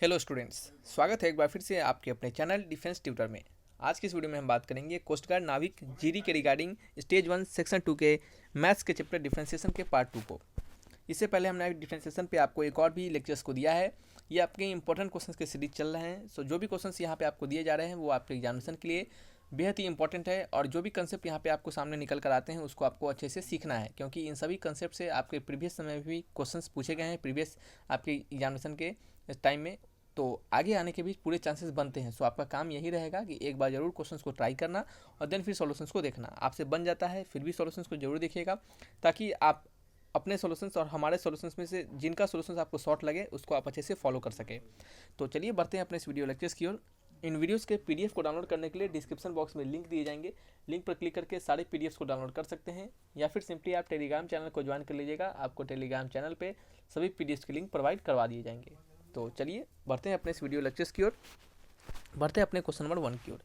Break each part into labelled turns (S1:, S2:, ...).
S1: Hello students, स्वागत है एक बार फिर से आपके अपने चैनल डिफेंस ट्यूटर में। आज की इस वीडियो में हम बात करेंगे कोस्ट गार्ड नाविक जीडी के रिगार्डिंग स्टेज 1 सेक्शन 2 के मैथ्स के चैप्टर डिफरेंशिएशन के पार्ट 2 को। इससे पहले हमने डिफरेंशिएशन पे आपको एक और भी लेक्चर्स को दिया है। ये आपके इंपॉर्टेंट क्वेश्चंस के सीरीज चल रहे हैं। सो जो भी क्वेश्चंस यहाँ पे आपको दिए जा रहे हैं वो आपके एग्जामिनेशन के लिए बेहद ही इंपॉर्टेंट है, और जो भी कंसेप्ट यहाँ पे आपको सामने निकल कर आते हैं उसको आपको अच्छे से सीखना है, क्योंकि इन सभी कंसेप्ट से आपके प्रीवियस समय में भी क्वेश्चंस पूछे गए हैं प्रीवियस आपके एग्जामिनेशन के टाइम में। तो आगे आने के भी पूरे चांसेस बनते हैं। सो आपका काम यही रहेगा कि एक बार जरूर क्वेश्चंस को ट्राई करना और देन फिर सॉल्यूशंस को देखना। आपसे बन जाता है फिर भी सॉल्यूशंस को जरूर देखिएगा, ताकि आप अपने सॉल्यूशंस और हमारे सॉल्यूशंस में से जिनका सॉल्यूशंस आपको शॉर्ट लगे उसको आप अच्छे से फॉलो कर सके। तो चलिए बढ़ते हैं अपने इस वीडियो लेक्चर्स की ओर। इन वीडियोस के पीडीएफ को डाउनलोड करने के लिए डिस्क्रिप्शन बॉक्स में लिंक दिए जाएंगे। लिंक पर क्लिक करके सारे पीडीएफ को डाउनलोड कर सकते हैं, या फिर सिंपली आप टेलीग्राम चैनल को ज्वाइन कर लीजिएगा। आपको टेलीग्राम चैनल पे सभी पीडीएफ के लिंक प्रोवाइड करवा दिए जाएंगे। तो चलिए बढ़ते हैं अपने इस वीडियो लेक्चर्स की ओर। बढ़ते हैं अपने क्वेश्चन नंबर 1 की ओर।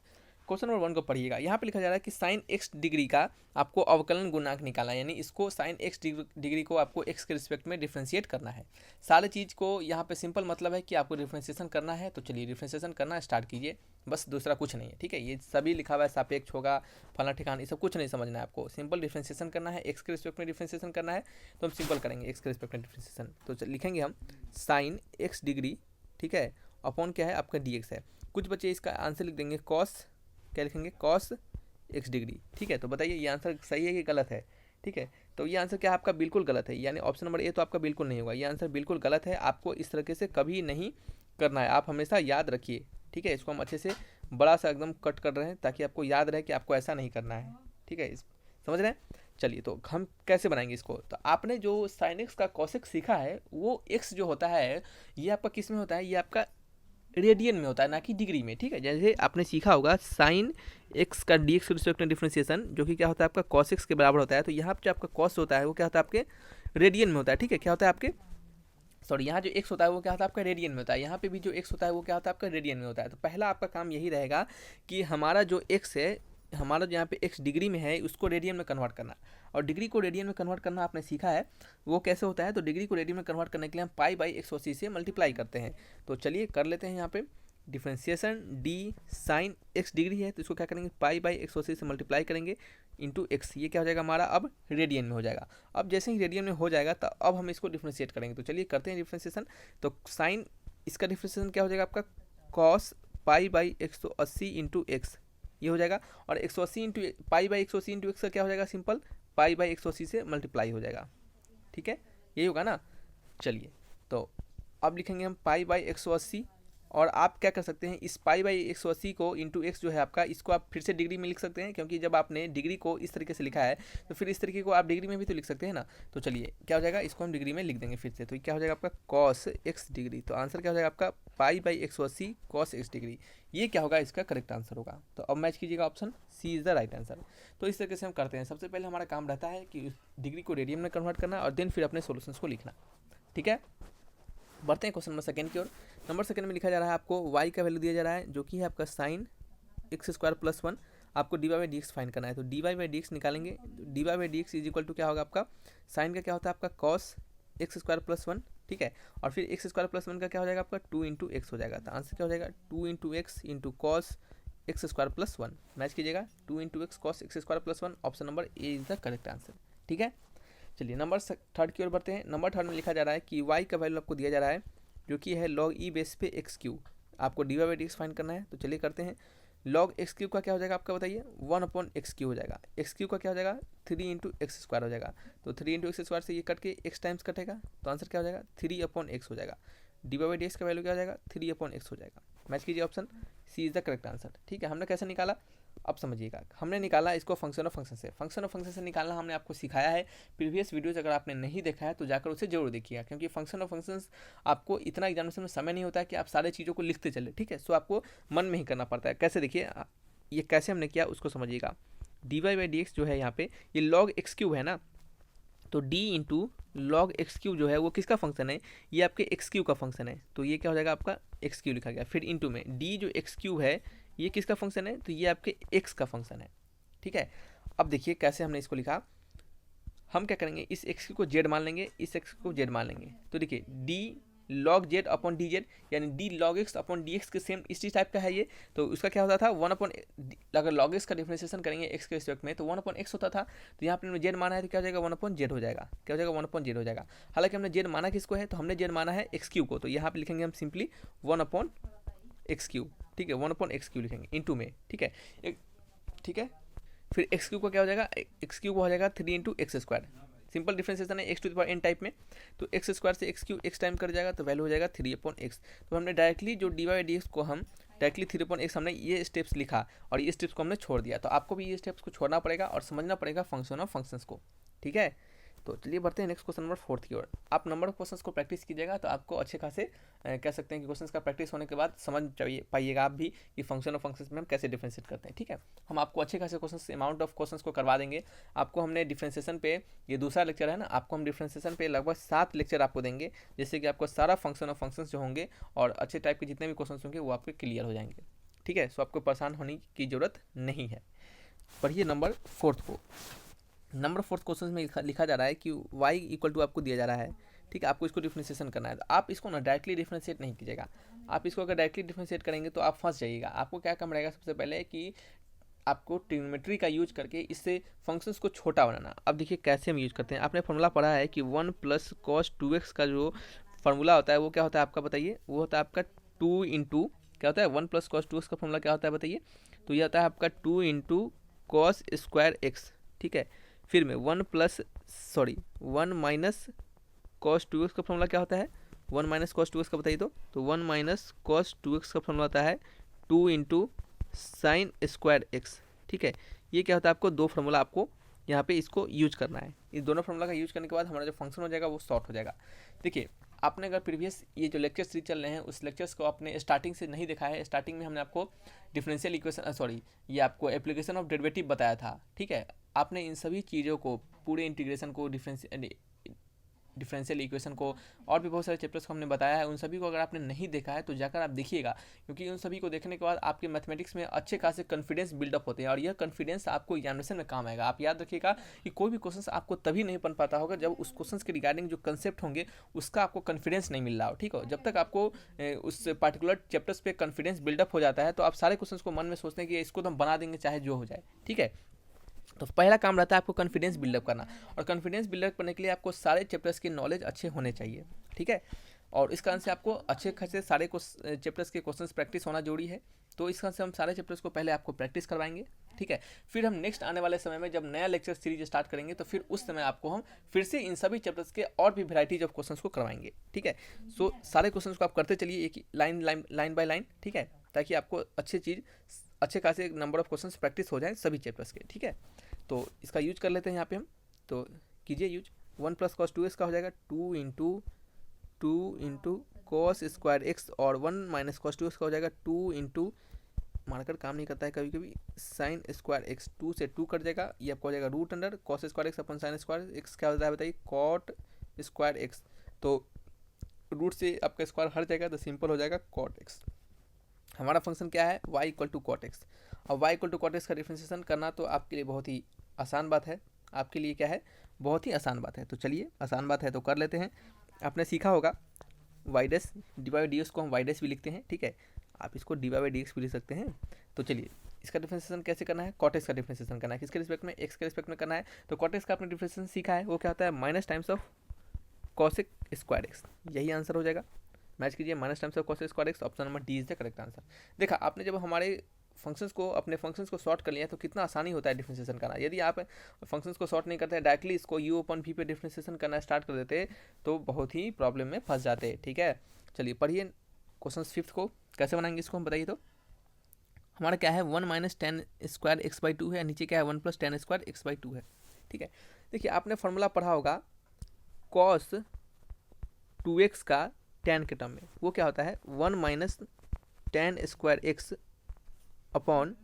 S1: क्वेश्चन नंबर 1 को पढ़िएगा। यहाँ पे लिखा जा रहा है कि साइन एक्स डिग्री का आपको अवकलन गुणांक निकालना है, यानी इसको साइन एक्स डिग्री को आपको एक्स के रिस्पेक्ट में डिफ्रेंशिएट करना है। सारे चीज़ को यहाँ पे सिंपल मतलब है कि आपको डिफ्रेंशिएशन करना है। तो चलिए डिफ्रेंशिएशन करना स्टार्ट कीजिए, बस दूसरा कुछ नहीं है। ठीक है, ये सभी लिखा हुआ है, सापेक्ष होगा, फला ठिकाना, ये सब कुछ नहीं समझना है आपको। सिंपल डिफ्रेंशिएशन करना है, एक्स के रिस्पेक्ट में डिफ्रेंशिएशन करना है। तो हम सिंपल करेंगे एक्स के रिस्पेक्ट में डिफ्रेंशिएशन। तो लिखेंगे हम साइन एक्स डिग्री, ठीक है, अपॉन क्या है आपका डी एक्स है। कुछ बच्चे इसका आंसर लिख देंगे कॉस, क्या लिखेंगे, कॉस एक्स डिग्री। ठीक है, तो बताइए ये आंसर सही है कि गलत है। ठीक है, तो ये आंसर क्या है आपका, बिल्कुल गलत है, यानी ऑप्शन नंबर ए तो आपका बिल्कुल नहीं होगा। ये आंसर बिल्कुल गलत है, आपको इस तरीके से कभी नहीं करना है, आप हमेशा याद रखिए। ठीक है, इसको हम अच्छे से बड़ा सा एकदम कट कर रहे हैं ताकि आपको याद रहे कि आपको ऐसा नहीं करना है। ठीक है, समझ रहे हैं। चलिए तो हम कैसे बनाएंगे इसको। तो आपने जो साइन एक्स का कॉसेक सीखा है, वो एक्स जो होता है ये आपका किस में होता है, ये आपका रेडियन में होता है, ना कि डिग्री में। ठीक है, जैसे आपने सीखा होगा साइन एक्स का डी एक्स के रिस्पेक्ट में डिफरेंशिएशन, जो कि क्या होता है आपका कॉस एक्स के बराबर होता है। तो यहाँ पर जो आपका कॉस होता है वो क्या होता है आपके रेडियन में होता है। ठीक है, क्या होता है आपके, सॉरी, यहाँ जो एक्स होता है वो क्या होता है आपका रेडियन में होता है। यहाँ पे भी जो एक्स होता है वो क्या होता है आपका रेडियन में होता है। तो पहला आपका काम यही रहेगा कि हमारा जो एक्स है, हमारा जो यहाँ पे एक्स डिग्री में है, उसको रेडियन में कन्वर्ट करना। और डिग्री को रेडियन में कन्वर्ट करना आपने सीखा है, वो कैसे होता है। तो डिग्री को रेडियन में कन्वर्ट करने के लिए हम पाई बाई 180 से मल्टीप्लाई करते हैं। तो चलिए कर लेते हैं यहाँ पे differentiation. D sine x degree है तो इसको क्या करेंगे, पाई बाई 180 से मल्टीप्लाई करेंगे इंटू एक्स। ये क्या हो जाएगा हमारा, अब रेडियन में हो जाएगा। अब जैसे ही रेडियन में हो जाएगा तो अब हम इसको डिफ्रेंशिएट करेंगे। तो चलिए करते हैं डिफ्रेंशिएशन। तो साइन इसका डिफ्रेंशिएशन क्या हो जाएगा आपका, cos pi by 180 into x, ये हो जाएगा। और 180 into pi by 180 into x का क्या हो जाएगा, सिंपल पाई बाई 180 से मल्टीप्लाई हो जाएगा। ठीक है, यही होगा ना। चलिए तो अब लिखेंगे हम पाई बाई 180, और आप क्या कर सकते हैं, इस पाई बाई 180 को इंटू एक्स जो है आपका, इसको आप फिर से डिग्री में लिख सकते हैं, क्योंकि जब आपने डिग्री को इस तरीके से लिखा है तो फिर इस तरीके को आप डिग्री में भी तो लिख सकते हैं ना। तो चलिए क्या हो जाएगा, इसको हम डिग्री में लिख देंगे फिर से। तो क्या हो जाएगा आपका कॉस एक्स डिग्री। तो आंसर क्या हो जाएगा आपका pi by 180 cos x degree. ये क्या होगा, इसका करेक्ट आंसर होगा। तो अब मैच कीजिएगा, option C is the right answer. तो इस तरीके से हम करते हैं। सबसे पहले हमारा काम रहता है कि डिग्री को रेडियन में कन्वर्ट करना और देन फिर अपने सोल्यूशंस को लिखना। ठीक है, बढ़ते हैं क्वेश्चन नंबर सेकंड की ओर। नंबर सेकंड में लिखा जा रहा है आपको y का वैल्यू दिया जा रहा है, जो कि है आपका साइन एक्स स्क्वायर प्लस 1। आपको D Y by D X find करना है। तो D Y by D x निकालेंगे। D Y by D X is equal to क्या होगा आपका, साइन का क्या होता है आपका कॉस एक्स स्क्वायर प्लस 1। ठीक है, और फिर एक्स स्क्वायर प्लस 1 का क्या हो जाएगा आपका 2 इंटू एक्स हो जाएगा। तो आंसर क्या हो जाएगा 2 into x into cos x square plus 1। Match कीजिएगा, 2 into x cos x square plus 1। Option number A is the correct answer. ठीक है, चलिए नंबर थर्ड की ओर बढ़ते हैं। नंबर थर्ड में लिखा जा रहा है कि y का वैल्यू आपको दिया जा रहा है, जो कि है लॉग ई बेस पे एक्स क्यू। आपको D Y by D x find करना है। तो चलिए करते हैं। लॉग एक्स क्यू का क्या हो जाएगा आपका, बताइए, 1 अपॉन एक्स क्यू हो जाएगा। एक्स क्यू का क्या हो जाएगा 3 इंटू एक्स स्क्वायर हो जाएगा। तो 3 इंटू एक्स स्क्वायर से ये कट के एक्स टाइम्स कटेगा, तो आंसर क्या हो जाएगा 3 अपॉन एक्स हो जाएगा। D Y by D x का वैल्यू क्या हो जाएगा 3 अपॉन एक्स हो जाएगा। मैच कीजिए, option C is the correct answer. ठीक है, हमने कैसे निकाला, अब समझिएगा। हमने निकाला इसको फंक्शन ऑफ फंक्शन से। फंक्शन ऑफ फंक्शन से निकालना हमने आपको सिखाया है प्रीवियस वीडियोज। अगर आपने नहीं देखा है तो जाकर उसे जरूर देखिएगा, क्योंकि फंक्शन ऑफ फंक्शंस आपको इतना एग्जामिनेशन में समय नहीं होता है कि आप सारे चीज़ों को लिखते चले। ठीक है, सो आपको मन में ही करना पड़ता है। कैसे, देखिए ये कैसे हमने किया उसको समझिएगा। D Y by D x जो है यहाँ पे, ये लॉग एक्स क्यूब है ना, तो d into log x Q जो है वो किसका फंक्शन है, ये आपके एक्स क्यू का फंक्शन है। तो ये क्या हो जाएगा आपका एक्स क्यू लिखा गया। फिर इंटू में d जो एक्स क्यू है ये किसका फंक्शन है, तो ये आपके x का फंक्शन है। ठीक है, अब देखिए कैसे हमने इसको लिखा। हम क्या करेंगे, इस x को z मान लेंगे, इस x को z मान लेंगे। तो देखिए d log z upon D Z, यानी D log X upon D X के सेम इसी टाइप का है ये। तो उसका क्या होता था, वन अपॉन, अगर लॉग एक्स का डिफरेंशिएशन करेंगे एक्स के रिस्पेक्ट में तो वन अपॉन एक्स होता था। तो यहाँ पर हमने जेड माना है तो क्या हो जाएगा, वन अपॉन जेड हो जाएगा। क्या हो जाएगा, वन अपॉन जेड हो जाएगा। हालांकि हमने जेड माना किसको है, तो हमने जेड माना है एक्स क्यू को, तो यहाँ पे लिखेंगे हम simply one upon x Q, ठीक है, वन अपॉन एक्स क्यू लिखेंगे इंटू में, ठीक है, ठीक है। फिर एक्स क्यू को क्या हो जाएगा, एक्स क्यू को हो जाएगा 3 into X square, simple differentiation है X to the power N type में। तो एक्स स्क्वायर से एक्स क्यू एक्स टाइम कर जाएगा तो वैल्यू हो जाएगा 3 अपॉन एक्स। तो हमने डायरेक्टली जो डी वाई डी एक्स को हम डायरेक्टली 3 अपॉन एक्स हमने ये स्टेप्स लिखा और ये स्टेप्स को हमने छोड़ दिया। तो आपको भी ये स्टेप्स को छोड़ना पड़ेगा और समझना पड़ेगा फंक्शन ऑफ फंक्शंस को, ठीक है। तो चलिए बढ़ते हैं नेक्स्ट क्वेश्चन नंबर 4 की ओर। आप नंबर ऑफ क्वेश्चंस को प्रैक्टिस कीजिएगा तो आपको अच्छे खासे कह सकते हैं कि क्वेश्चंस का प्रैक्टिस होने के बाद समझ पाइएगा आप भी कि फंक्शन ऑफ फंक्शंस में हम कैसे डिफरेंशिएट करते हैं, ठीक है। हम आपको अच्छे खासे क्वेश्चंस, अमाउंट ऑफ क्वेश्चंस को करवा देंगे। आपको हमने डिफरेंशिएशन पे, ये दूसरा लेक्चर है ना, आपको हम डिफरेंशिएशन पे लगभग 7 लेक्चर आपको देंगे, जिससे कि आपको सारा फंक्शन ऑफ फंक्शंस जो होंगे और अच्छे टाइप के जितने भी क्वेश्चन होंगे वो आपके क्लियर हो जाएंगे, ठीक है। सो आपको परेशान होने की जरूरत नहीं है। पढ़िए नंबर 4 को। नंबर 4 क्वेश्चन में लिखा जा रहा है कि y इक्वल टू आपको दिया जा रहा है, ठीक है। आपको इसको डिफरेंशिएशन करना है। तो आप इसको ना डायरेक्टली डिफरेंशिएट नहीं कीजिएगा। आप इसको अगर डायरेक्टली डिफरेंशिएट करेंगे तो आप फंस जाइएगा। आपको क्या करना पड़ेगा, सबसे पहले कि आपको ट्रिग्नोमेट्री का यूज करके इससे फंक्शंस को छोटा बनाना। अब देखिए कैसे हम यूज करते हैं। आपने फॉर्मूला पढ़ा है कि 1 प्लस कॉस 2x का जो फार्मूला होता है वो क्या होता है आपका, बताइए। वो होता है आपका 2 इंटू, क्या होता है, 1 प्लस कॉस 2x का फॉर्मूला क्या होता है बताइए। तो ये होता है आपका 2 इंटू कॉस स्क्वायर एक्स, ठीक है। फिर में 1 माइनस कॉस 2x का फॉर्मूला क्या होता है, 1 माइनस कॉस 2x का बताइए। तो 1 माइनस कॉस 2x का फॉर्मूला होता है 2 इंटू साइन स्क्वायर एक्स, ठीक है। ये क्या होता है, आपको दो फार्मूला आपको यहाँ पे इसको यूज करना है। इस दोनों फार्मूला का यूज करने के बाद हमारा जो फंक्शन हो जाएगा वो सॉर्ट हो जाएगा। देखिए आपने अगर प्रीवियस ये जो लेक्चर सीरीज चल रहे हैं उस लेक्चर्स को आपने स्टार्टिंग से नहीं देखा है, स्टार्टिंग में हमने आपको डिफरेंशियल इक्वेशन, सॉरी, ये आपको एप्लीकेशन ऑफ डेरिवेटिव बताया था, ठीक है। आपने इन सभी चीज़ों को, पूरे इंटीग्रेशन को, डिफरेंशियल इक्वेशन को और भी बहुत सारे चैप्टर्स को हमने बताया है, उन सभी को अगर आपने नहीं देखा है तो जाकर आप देखिएगा, क्योंकि उन सभी को देखने के बाद आपके मैथमेटिक्स में अच्छे खासे कॉन्फिडेंस बिल्डअप होते हैं और यह कॉन्फिडेंस आपको एग्जामिनेशन में काम आएगा। आप याद रखिएगा कि कोई भी क्वेश्चन आपको तभी नहीं बन पाता होगा जब उस क्वेश्चन के रिगार्डिंग जो कंसेप्ट होंगे उसका आपको कॉन्फिडेंस नहीं मिल रहा हो, ठीक हो। जब तक आपको उस पर्टिकुलर चैप्टर्स पे कॉन्फिडेंस बिल्डअप हो जाता है तो आप सारे क्वेश्चन को मन में सोचते हैं कि इसको तो हम बना देंगे चाहे जो हो जाए, ठीक है। तो पहला काम रहता है आपको कॉन्फिडेंस बिल्डअप करना, और कॉन्फिडेंस बिल्डअप करने के लिए आपको सारे चैप्टर्स की नॉलेज अच्छे होने चाहिए, ठीक है। और इस कारण से आपको अच्छे खासे सारे चैप्टर्स के क्वेश्चंस प्रैक्टिस होना जरूरी है। तो इस कारण से हम सारे चैप्टर्स को पहले आपको प्रैक्टिस करवाएंगे, ठीक है। फिर हम नेक्स्ट आने वाले समय में जब नया लेक्चर सीरीज स्टार्ट करेंगे तो फिर उस समय आपको हम फिर से इन सभी चैप्टर्स के और भी वेराइटीज ऑफ क्वेश्चंस को करवाएंगे, ठीक है। सो सारे क्वेश्चंस को आप करते चलिए एक लाइन बाय लाइन, ठीक है, ताकि आपको अच्छे खासे नंबर ऑफ क्वेश्चंस प्रैक्टिस हो जाए सभी चैप्टर्स के, ठीक है। तो इसका यूज कर लेते हैं यहाँ पे हम, तो कीजिए यूज। 1 प्लस कॉस 2x का हो जाएगा 2 इंटू कॉस स्क्वायर एक्स, और 1 माइनस कॉस 2x का हो जाएगा 2 इंटू, मार्कर काम नहीं करता है कभी कभी, साइन स्क्वायर एक्स, 2 से 2 कट जाएगा, ये आपको हो जाएगा root under cos square X upon sine square X क्या होता है बताइए, कॉट स्क्वायर एक्स। तो रूट से आपका स्क्वायर हट जाएगा तो सिंपल हो जाएगा कॉट एक्स। हमारा फंक्शन क्या है, y equal to cot x. अब y equal to cot x का डिफरेंशिएशन करना तो आपके लिए बहुत ही आसान बात है, आपके लिए क्या है, बहुत ही आसान बात है। तो चलिए आसान बात है तो कर लेते हैं। आपने सीखा होगा y dash d by D x को हम वाई डैश भी लिखते हैं, ठीक है। आप इसको डी बाई डी एक्स भी लिख सकते हैं। तो चलिए इसका डिफरेंशिएशन कैसे करना है, कॉट एक्स का डिफरेंशिएशन करना है, किसके रिस्पेक्ट में, एक्स के रिस्पेक्ट में करना है। तो कॉट एक्स का आपने डिफरेंशिएशन सीखा है, वो क्या होता है, minus times of cosec square x, यही आंसर हो जाएगा। मैच कीजिए, minus times of cosec square x, option number D is the correct answer. देखा आपने, जब हमारे अपने फंक्शंस को सॉर्ट कर लिया तो कितना आसानी होता है डिफरेंशिएशन करना। यदि आप फंक्शंस को सॉर्ट नहीं करते, डायरेक्टली इसको u अपन v पे डिफरेंशिएशन करना स्टार्ट कर देते तो बहुत ही प्रॉब्लम में फंस जाते, ठीक है। चलिए पढ़िए क्वेश्चन 5 को, कैसे बनाएंगे इसको हम बताइए। तो हमारा क्या है, 1 minus ten square x by 2 है, नीचे क्या है 1 plus ten square x by 2 है, ठीक है। देखिए आपने फॉर्मूला पढ़ा होगा कॉस 2x का टेन के टर्म में, वो क्या होता है 1 minus ten square x upon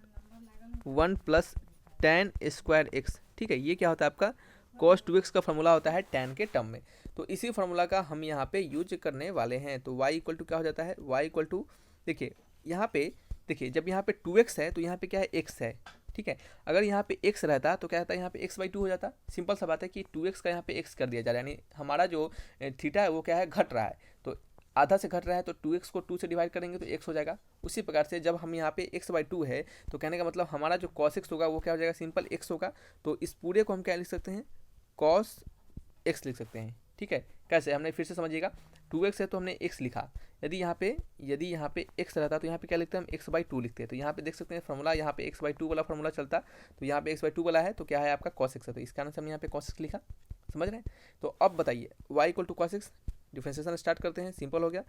S1: 1 plus ten square x, ठीक है। ये क्या होता है आपका cos 2x का फॉर्मूला होता है tan के टर्म में। तो इसी फार्मूला का हम यहाँ पे यूज करने वाले हैं। तो y इक्वल टू क्या हो जाता है, y इक्वल टू, देखिए यहाँ पे, देखिए जब यहाँ पे 2x है तो यहाँ पे क्या है x है, ठीक है। अगर यहाँ पे x रहता तो क्या होता है, यहाँ पे x बाई 2 हो जाता। सिंपल सा बात है कि 2x का यहाँ पे x कर दिया जा रहा है, यानी हमारा जो थीटा है वो क्या है, घट रहा है। तो आधा से घट रहा है तो 2x को 2 से डिवाइड करेंगे तो x हो जाएगा। उसी प्रकार से जब हम यहाँ पे x/2 है तो कहने का मतलब हमारा जो cos x होगा वो क्या हो जाएगा, सिंपल x होगा। तो इस पूरे को हम क्या लिख सकते हैं, cos x लिख सकते हैं। ठीक है, कैसे, हमने फिर से समझिएगा, 2x है तो हमने x लिखा। यदि यहाँ पे x रहता तो यहाँ पे क्या लिखते हैं, हम x/2 लिखते हैं। तो यहाँ पे देख सकते हैं फॉर्मूला, यहाँ पे x/2 वाला फॉर्मूला चलता, तो यहाँ पे x/2 वाला है तो क्या है आपका cos x है, तो इस कारण से हमने यहाँ पे cos x लिखा। समझ रहे हैं। तो अब बताइए y = cos x, differentiation start करते हैं। सिंपल हो गया।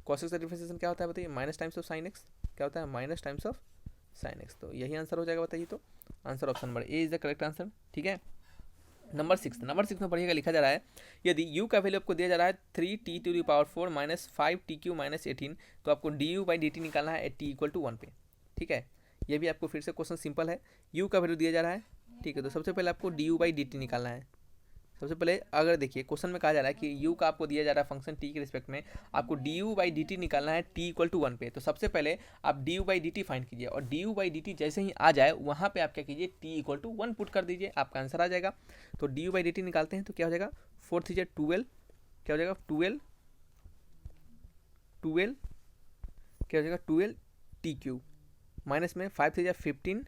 S1: cos x का डिफ्रेंसिएशन क्या होता है बताइए, minus times of sine x. क्या होता है, minus times of sine x. तो यही आंसर हो जाएगा बताइए। तो answer option number A is the correct answer. ठीक है। नंबर 6 में पढ़िएगा, लिखा जा रहा है यदि u का वैल्यू आपको दिया जा रहा है 3t⁴ माइनस 5t³ माइनस 18, तो आपको du/dt निकालना है t = 1 पे। ठीक है, ये भी आपको फिर से क्वेश्चन सिंपल है। u का वैल्यू दिया जा रहा है, ठीक है, तो सबसे पहले आपको du/dt निकालना है। सबसे पहले अगर देखिए क्वेश्चन में कहा जा रहा है कि u का आपको दिया जा रहा है फंक्शन t के रिस्पेक्ट में, आपको du/dt निकालना है t = 1 पे। तो सबसे पहले आप du/dt फाइंड कीजिए और du/dt जैसे ही आ जाए वहाँ पे आप क्या कीजिए, t = 1 पुट कर दीजिए, आपका आंसर आ जाएगा। तो du/dt निकालते हैं तो क्या हो जाएगा, 4 3 12, क्या हो जाएगा 12 क्या हो जाएगा 12t³ माइनस में 5 3 15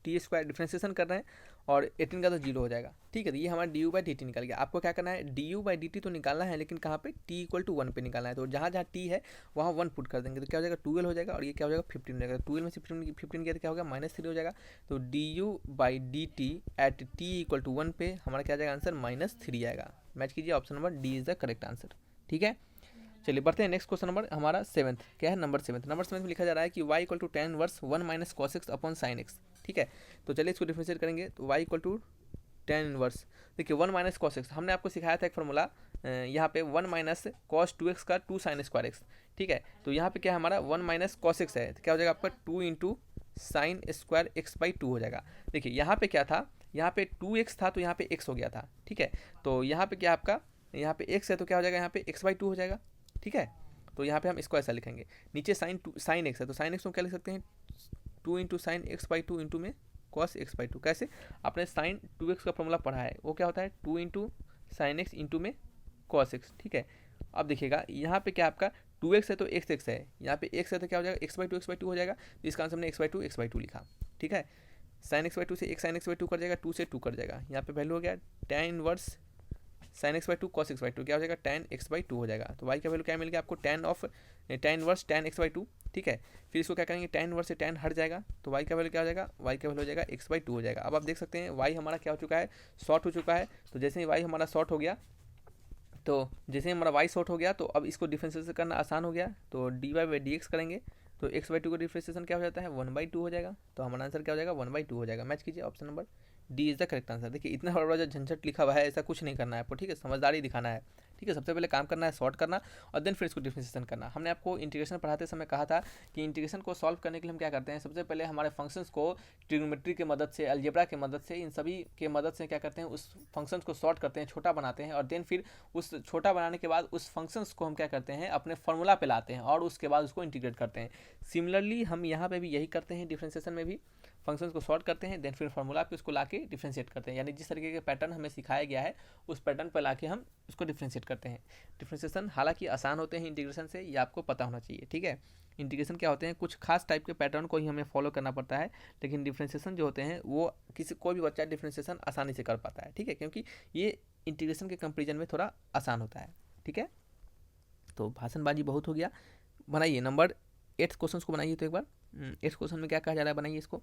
S1: t², डिफ्रेंसिएशन कर रहे हैं और 18 का तो 0 हो जाएगा। ठीक है, तो ये हमारा du/dt निकल गया। आपको क्या करना है, du/dt तो निकालना है लेकिन कहाँ पे, t = 1 पे निकालना है। तो जहाँ जहाँ t है वहाँ 1 पुट कर देंगे तो क्या हो जाएगा 12 हो जाएगा और ये क्या हो जाएगा 15 हो जाएगा। 12 में से 15 किया तो क्या होगा, -3 हो जाएगा। तो du/dt एट t = 1 पे हमारा क्या जाएगा आंसर, -3 आएगा। मैच कीजिए, option number D is the correct answer. ठीक है, चलिए बढ़ते हैं नेक्स्ट क्वेश्चन नंबर हमारा 7th। क्या है, नंबर 7 में लिखा जा रहा है कि y = tan 1 - cos x upon sin x। ठीक है, तो चलिए इसको डिफरेंशिएट करेंगे। तो y = tan 1, देखिए 1 - cos x हमने आपको सिखाया था एक फॉर्मूला, यहाँ पे 1 - cos 2x का 2 sin² x। ठीक है, तो यहाँ पे क्या हमारा 1 - cos x है तो क्या हो जाएगा आपका 2 × sin² x/2 हो जाएगा। देखिए यहाँ पे क्या था, यहाँ पे 2x था तो यहाँ पे x हो गया था। ठीक है, तो यहाँ पे क्या आपका, यहाँ पे x है तो क्या हो जाएगा, यहाँ पे x/2 हो जाएगा। ठीक है, तो यहाँ पे हम इसको ऐसा लिखेंगे। नीचे sin x है तो sin x को क्या लिख सकते हैं, 2 × sin x/2 इंटू में cos x/2। कैसे, आपने sin 2x का फॉर्मूला पढ़ा है, वो क्या होता है 2 × sin x इंटू में cos x। ठीक है, अब देखिएगा यहाँ पे क्या आपका 2x है तो x है, यहाँ पे x है तो क्या हो जाएगा x/2 हो जाएगा। तो इसका आंसर हमने x/2 लिखा। ठीक है, sin x/2 से x sin x/2 कर जाएगा, 2 से 2 कर जाएगा। यहाँ पे वैल्यू हो गया tan 1 sin x/2 cos x/2, क्या हो जाएगा tan x/2 हो जाएगा। तो y का वैल्यू क्या मिल गया आपको, tan 1 tan x/2। ठीक है, फिर इसको क्या करेंगे, tan 1 से tan हट जाएगा तो y का वैल्यू क्या हो जाएगा, y का वैल्यू हो जाएगा x/2 हो जाएगा। अब आप देख सकते हैं y हमारा क्या हो चुका है, शॉर्ट हो चुका है। तो जैसे ही y हमारा शॉर्ट हो गया, तो जैसे ही हमारा y शॉर्ट हो गया तो अब इसको डिफरेंशिएशन करना आसान हो गया। तो dy/dx करेंगे तो x/2 का डिफरेंशिएशन क्या हो जाता है, 1/2 हो जाएगा। तो हमारा आंसर क्या हो जाएगा, 1/2 हो जाएगा। मैच कीजिए, option number D is the correct answer. देखिए इतना बड़ा जो झंझट लिखा हुआ है, ऐसा कुछ नहीं करना है आपको। ठीक है, समझदारी दिखाना है। ठीक है, सबसे पहले काम करना है सॉर्ट करना और देन फिर इसको डिफरेंशिएशन करना। हमने आपको इंटीग्रेशन पढ़ाते समय कहा था कि इंटीग्रेशन को सॉल्व करने के लिए हम क्या करते हैं, सबसे पहले हमारे फंक्शंस को ट्रिग्नोमेट्री की मदद से, अलजेब्रा की मदद से, इन सभी के मदद से क्या करते हैं, उस फंक्शंस को सॉर्ट करते हैं, छोटा बनाते हैं और देन फिर उस छोटा बनाने के बाद उस फंक्शंस को हम क्या करते हैं, अपने फॉर्मूला पे लाते हैं और उसके बाद उसको इंटीग्रेट करते हैं। सिमिलरली हम यहाँ पे भी यही करते हैं, डिफरेंशिएशन में भी फंक्शंस को सॉर्ट करते हैं, देन फिर फॉर्मूला पे उसको लाके डिफरेंशिएट करते हैं। यानी जिस तरीके के पैटर्न हमें सिखाया गया है उस पैटर्न पर लाके हम उसको डिफरेंशिएट करते हैं। डिफरेंशिएशन हालांकि आसान होते हैं इंटीग्रेशन से, ये आपको पता होना चाहिए। ठीक है, इंटीग्रेशन क्या होते हैं, कुछ खास टाइप के पैटर्न को ही हमें फॉलो करना पड़ता है, लेकिन डिफरेंशिएशन जो होते हैं वो कोई भी बच्चा डिफरेंशिएशन आसानी से कर पाता है। ठीक है, क्योंकि ये इंटीग्रेशन के कंपेरिजन में थोड़ा आसान होता है। ठीक है, तो भाषणबाजी बहुत हो गया। बनाइए नंबर 8 क्वेश्चन को बनाइए। तो एक बार 8 क्वेश्चन में क्या कहा जा रहा है, बनाइए इसको।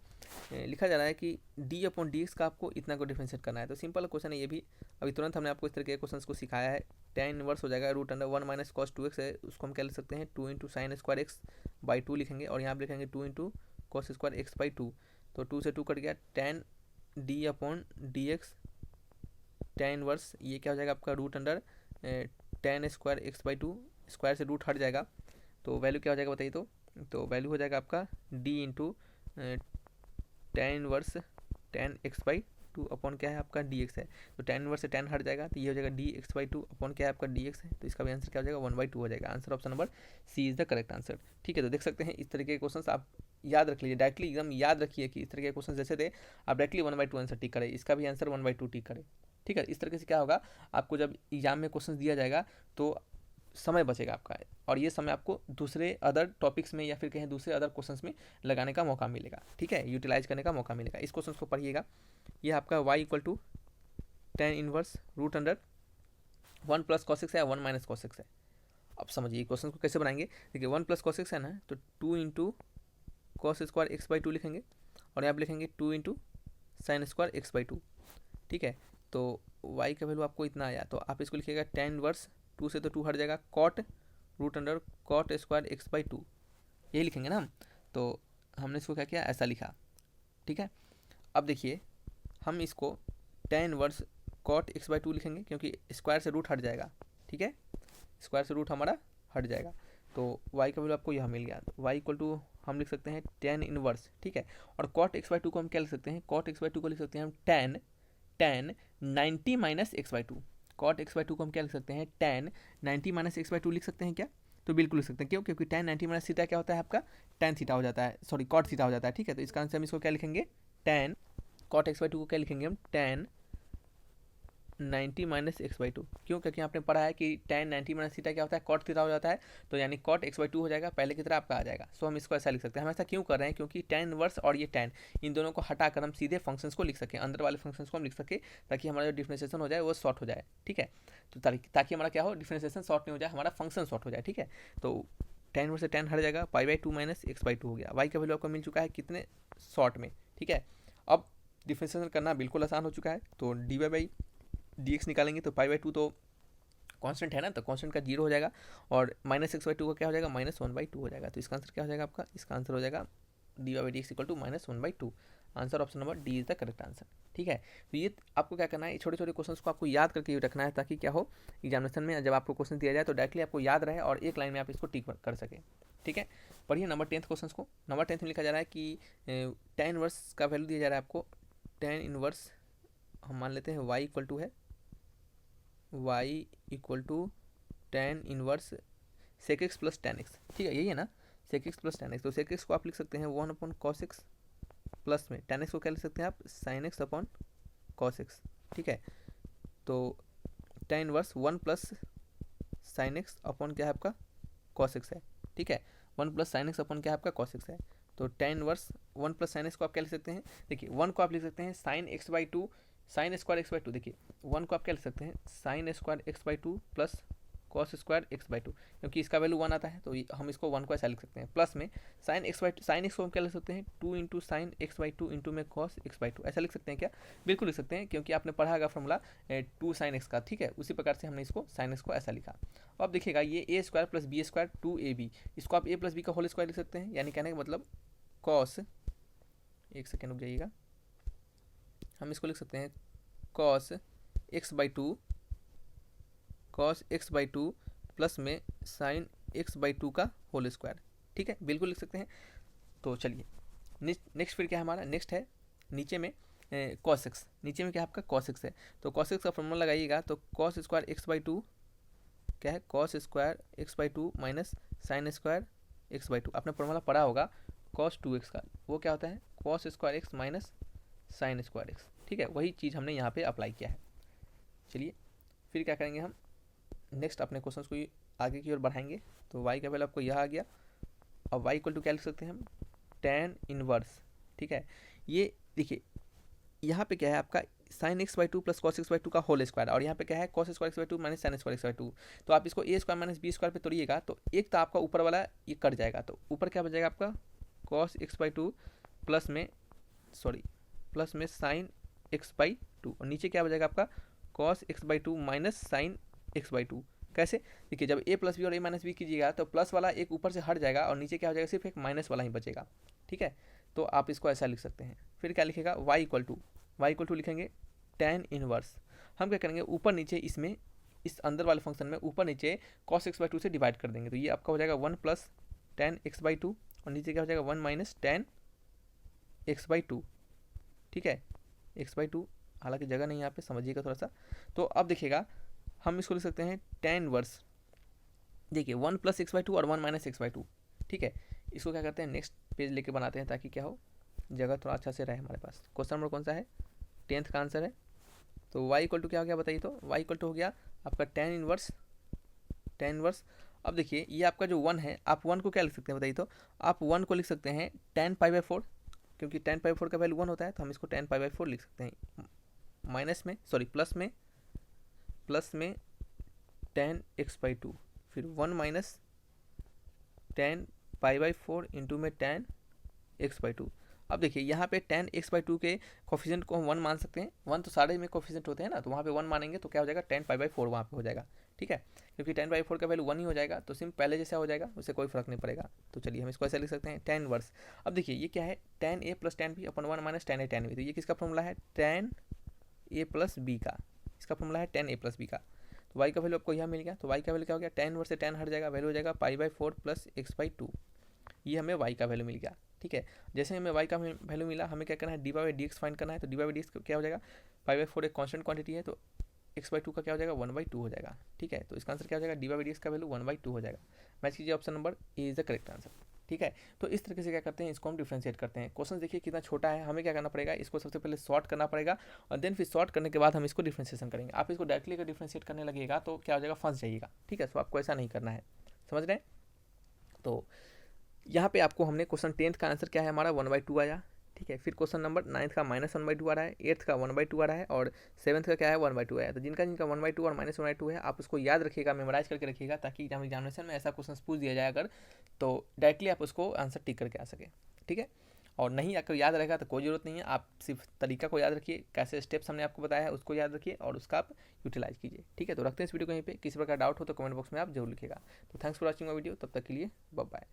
S1: लिखा जा रहा है कि d/dx का आपको इतना को डिफरेंशिएट करना है। तो सिंपल क्वेश्चन है ये भी, अभी तुरंत हमने आपको इस तरह के क्वेश्चन को सिखाया है। tan 1 हो जाएगा √1 - cos 2x है, उसको हम क्या लिख सकते हैं 2 × sin² x/2 लिखेंगे और यहाँ पर लिखेंगे 2 × cos² x/2। तो 2 से 2 कट गया, tan d/dx tan 1 ये क्या हो जाएगा आपका √tan² x/2, स्क्वायर से रूट हट जाएगा तो वैल्यू क्या हो जाएगा बताइए। तो वैल्यू हो जाएगा आपका d × tan 1 tan x/2 upon क्या है आपका dx है। तो tan 1 से tan हट जाएगा तो ये हो जाएगा dx/2 अपॉन क्या है आपका dx है। तो इसका भी आंसर क्या हो जाएगा 1/2 हो जाएगा। Answer option number C is the correct answer. ठीक है, तो देख सकते हैं इस तरीके के क्वेश्चन आप याद रख लीजिए, डायरेक्टली एकदम याद रखिए कि इस तरह के क्वेश्चन जैसे थे आप डायरेक्टली 1/2 आंसर टिक करें, इसका भी आंसर 1/2 टिक करें। ठीक है, इस तरीके से क्या होगा, आपको जब एग्जाम में क्वेश्चन दिया जाएगा तो समय बचेगा आपका, और ये समय आपको दूसरे अदर टॉपिक्स में या फिर कहीं दूसरे अदर क्वेश्चंस में लगाने का मौका मिलेगा, ठीक है, यूटिलाइज करने का मौका मिलेगा। इस क्वेश्चन को पढ़िएगा, ये आपका y equal to tan inverse root under 1 plus cos है, 1 माइनस कॉस है। अब समझिए क्वेश्चन को कैसे बनाएंगे। देखिए 1 प्लस कॉस है ना, तो 2 into cos square x by two लिखेंगे, और यहाँ पर लिखेंगे 2 into sine square x by two, ठीक है। तो y का वैल्यू आपको इतना आया, तो आप इसको लिखिएगा टेन इनवर्स 2 से तो 2 हट जाएगा, cot root under cot square x by two, यही लिखेंगे ना हम। तो हमने इसको क्या किया, ऐसा लिखा, ठीक है। अब देखिए हम इसको tan inverse cot x by two लिखेंगे, क्योंकि स्क्वायर से रूट हट जाएगा, ठीक है, स्क्वायर से रूट हमारा हट जाएगा। तो y का वैल्यू आपको यह मिल गया, y इक्वल टू हम लिख सकते हैं टेन इनवर्स, ठीक है। और कॉट एक्स बाई टू को हम क्या लिख सकते हैं, कॉट एक्स बाई टू को लिख सकते हैं हम tan 90 minus x by two. Cot x by two को हम क्या लिख सकते हैं, tan 90 minus x by two लिख सकते हैं क्या, तो बिल्कुल लिख सकते हैं। क्यों, क्योंकि टेन 90 माइनस थीटा क्या होता है आपका, टेन थीटा हो जाता है, सॉरी कॉट थीटा हो जाता है, ठीक है। तो इसका आंसर हम इसको क्या लिखेंगे, tan cot x by two को क्या लिखेंगे हम, tan 90 minus x by two. क्यों, क्योंकि आपने पढ़ा है कि टेन 90 माइनस थीटा क्या होता है, कॉट थीटा हो जाता है, तो यानी कॉट एक्स बाई टू हो जाएगा, पहले की तरह आपका आ जाएगा। सो हम इसको ऐसा लिख सकते हैं। हम ऐसा क्यों कर रहे हैं, क्योंकि टेन इनवर्स और ये टेन, इन दोनों को हटाकर हम सीधे फंक्शंस को लिख सकें, अंदर वाले फंक्शंस को हम लिख सके, ताकि हमारा जो डिफरेंशिएशन हो जाए वो शॉर्ट हो जाए, ठीक है। तो ताकि हमारा क्या हो, डिफरेंशिएशन शॉर्ट नहीं हो जाए, हमारा फंक्शन शॉर्ट हो जाए, ठीक है। तो टेन इनवर्स से टेन हट जाएगा, पाई by to minus x by to हो गया। वाई का वैल्यू आपको मिल चुका है कितने, शॉर्ट में, ठीक है। अब डिफरेंशिएशन करना बिल्कुल आसान हो चुका है। तो D Y by D x निकालेंगे, तो पाई बाई टू तो कांस्टेंट है ना, तो कांस्टेंट का जीरो हो जाएगा, और माइनस एक्स बाई टू का क्या हो जाएगा, माइनस वन बाई टू हो जाएगा। तो इसका आंसर क्या हो जाएगा आपका, इसका आंसर हो जाएगा d Y by D x equal to minus one by two. Answer option number D is the correct answer, ठीक है। तो ये आपको क्या करना है, छोटे छोटे क्वेश्चंस को आपको याद करके रखना है, ताकि क्या हो, एग्जामिनेशन में जब आपको क्वेश्चन दिया जाए तो डायरेक्टली आपको याद रहे और एक लाइन में आप इसको टिक कर सके, ठीक है। पढ़िए नंबर 10 क्वेश्चन को। नंबर 10 में लिखा जा रहा है कि टेन इनवर्स का वैल्यू दिया जा रहा है आपको, टेन इनवर्स हम मान लेते हैं वाई इक्वल टू है, y equal to tan inverse sec x plus tan x, ठीक है, यही है ना, sec x plus tan x. तो सेक एक्स को आप लिख सकते हैं one upon cos x, plus में टेन एक्स को क्या लिख सकते हैं आप, sine x upon cos x, ठीक है। तो tan inverse one plus sine x upon क्या है आपका, कॉस एक्स है, ठीक है। One plus sine x upon क्या है आपका, कॉस एक्स है। तो tan inverse one plus sine x को आप क्या लिख सकते हैं, देखिए वन को आप लिख सकते हैं sine x by to, sign square x by to, देखिए वन को आप क्या लिख सकते हैं, sign square x by two plus cos square x by to, क्योंकि इसका वैल्यू वन आता है, तो हम इसको वन को ऐसा लिख सकते हैं, प्लस में sine x by sine x को हम क्या लिख सकते हैं, two into sine x by two into में कॉस एक्स बाई टू, ऐसा लिख सकते हैं क्या, बिल्कुल लिख सकते हैं, क्योंकि आपने पढ़ा होगा फॉर्मूला टू साइन एक्स का, ठीक है। उसी प्रकार से हमने इसको साइन एक्स को ऐसा लिखा। अब देखिएगा ये A square plus B square two A B, इसको आप ए प्लस बी का होल स्क्वायर लिख सकते हैं, यानी कहने का मतलब कॉस, एक सेकेंड रुक जाइएगा, हम इसको लिख सकते हैं cos x by to, cos x by two plus में साइन एक्स बाई टू का होल स्क्वायर, ठीक है, बिल्कुल लिख सकते हैं। तो चलिए नेक्स्ट फिर क्या है हमारा, नेक्स्ट है नीचे में कॉस एक्स, नीचे में क्या आपका कॉस एक्स है, तो कॉस एक्स का फॉर्मूला लगाइएगा, तो cos square x by to क्या है, cos square x by to minus sign square x by to. आपने फॉर्मूला पढ़ा होगा कॉस टू एक्स का, वो क्या होता है, cos square x minus sign square x, ठीक है, वही चीज़ हमने यहाँ पे अप्लाई किया है। चलिए फिर क्या करेंगे हम, नेक्स्ट अपने क्वेश्चंस को आगे की ओर बढ़ाएंगे। तो y का वैल्यू आपको यह आ गया, अब y इक्वल टू क्या लिख सकते हैं हम, टेन इनवर्स, ठीक है। ये देखिए यहाँ पे क्या है आपका sine x by two plus cos x by to का होल स्क्वायर, और यहाँ पे क्या है cos square x by to minus sign square x by two. तो आप इसको ए स्क्वायर माइनस बी स्क्वायर पे तोड़िएगा, तो एक तो आपका ऊपर वाला ये कट जाएगा, तो ऊपर क्या बचेगा आपका cos x by two plus में साइन एक्स बाई टू, और नीचे क्या बचेगा आपका cos x by to minus sine x by to. कैसे, देखिए जब ए प्लस बी और ए माइनस बी कीजिएगा तो प्लस वाला एक ऊपर से हट जाएगा और नीचे क्या हो जाएगा, सिर्फ एक माइनस वाला ही बचेगा, ठीक है। तो आप इसको ऐसा लिख सकते हैं। फिर क्या लिखेगा, y इक्वल टू लिखेंगे टेन इनवर्स, हम क्या करेंगे ऊपर नीचे इसमें इस अंदर वाले फंक्शन में ऊपर नीचे कॉस एक्स बाई टू से डिवाइड कर देंगे, तो ये आपका हो जाएगा one plus tan x by two, और नीचे क्या हो जाएगा one minus ten x by two, ठीक है, एक्स बाई टू, हालांकि जगह नहीं यहाँ पे, समझिएगा थोड़ा सा। तो अब देखिएगा हम इसको लिख सकते हैं टेन इनवर्स, देखिए one plus X by two और one minus x by two, ठीक है। इसको क्या करते हैं नेक्स्ट पेज लेके बनाते हैं, ताकि क्या हो जगह थोड़ा अच्छा से रहे हमारे पास। क्वेश्चन नंबर कौन सा है, 10th का आंसर है। तो y इक्वल टू क्या हो गया बताइए, तो y इक्वल टू हो गया आपका टेन tan इनवर्स। अब देखिए ये आपका जो 1 है, आप 1 को क्या लिख सकते हैं बताइए तो, आप 1 को लिख सकते हैं tan पाई बाई 4, क्योंकि tan पाई बाई 4 का वैल्यू 1 होता है, तो हम इसको tan पाई बाई 4 लिख सकते हैं। माइनस में सॉरी प्लस में tan x बाई 2, फिर 1 minus tan pi by 4 into में tan x बाई 2। अब देखिए यहाँ पे tan x बाई 2 के कोफिशिएंट को हम 1 मान सकते हैं। 1 तो सारे में कोफिशिएंट होते हैं ना, तो वहाँ पे 1 मानेंगे तो क्या हो जाएगा, tan पाई बाई 4 वहाँ पे हो जाएगा। ठीक है, क्योंकि tan पाई 4 का वैल्यू 1 ही हो जाएगा, तो सिम पहले जैसा हो जाएगा, उससे कोई फर्क नहीं पड़ेगा। तो चलिए हम इसको ऐसे लिख सकते हैं tan इनवर्स। अब देखिए ये क्या है, tan a plus tan b upon 1 minus tan a tan b, तो ये किसका फॉर्मूला है, tan a प्लस b का, इसका फॉर्मूला है tan a प्लस b का। तो y का वैल्यू आपको यहाँ मिल गया, तो y का वैल्यू क्या हो गया, tan इनवर्स से tan हट जाएगा, वैल्यू हो जाएगा pi by 4 plus x by 2। ये हमें y का वैल्यू मिल गया। ठीक है, जैसे हमें y का वैल्यू मिला, हमें क्या करना है, D by D x find करना है। तो डी बाई डी एक्स क्या हो जाएगा, पाई बाई 4 एक कॉन्स्टेंट क्वांटिटी है, तो x बाई 2 का क्या हो जाएगा, 1/2 हो जाएगा। ठीक है, तो इसका आंसर क्या हो जाएगा, डी बाई डी एक्स का वैल्यू 1/2 हो जाएगा। मैच कीजिए, option number A is the correct answer. ठीक है, तो इस तरीके से क्या करते हैं, इसको हम डिफ्रेंशिएट करते हैं। क्वेश्चन देखिए कितना छोटा है, हमें क्या करना पड़ेगा, इसको सबसे पहले सॉर्ट करना पड़ेगा, और देन फिर सॉर्ट करने के बाद हम इसको डिफ्रेंशिएशन करेंगे। आप इसको डायरेक्टली अगर डिफ्रेंशिएट करने लगेगा तो क्या हो जाएगा, फंस जाइएगा। ठीक है, तो आपको ऐसा नहीं करना है, समझ रहे हैं। तो यहाँ पे आपको हमने क्वेश्चन 10th का आंसर क्या है हमारा, 1/2 आया। ठीक है, फिर क्वेश्चन नंबर 9th का -1/2 आ रहा है, 8th का 1/2 आ रहा है, और 7th का क्या है, 1/2 आया। तो जिनका 1/2 और -1/2 है, आप उसको याद रखिएगा, मेमोराइज करके रखिएगा, ताकि एग्जामिनेशन में ऐसा क्वेश्चन पूछ दिया जाए अगर, तो डायरेक्टली आप उसको आंसर टिक करके आ सके। ठीक है, और नहीं अगर याद रहेगा तो कोई ज़रूरत नहीं है, आप सिर्फ तरीका को याद रखिए, कैसे स्टेप्स हमने आपको बताया है उसको याद रखिए, और उसका आप यूटिलाइज कीजिए। ठीक है, तो रखते हैं इस वीडियो को यहीं पे। किसी प्रकार डाउट हो तो कमेंट बॉक्स में आप जरूर लिखिएगा। तो thanks for watching my video, तब तक के लिए बाय बाय।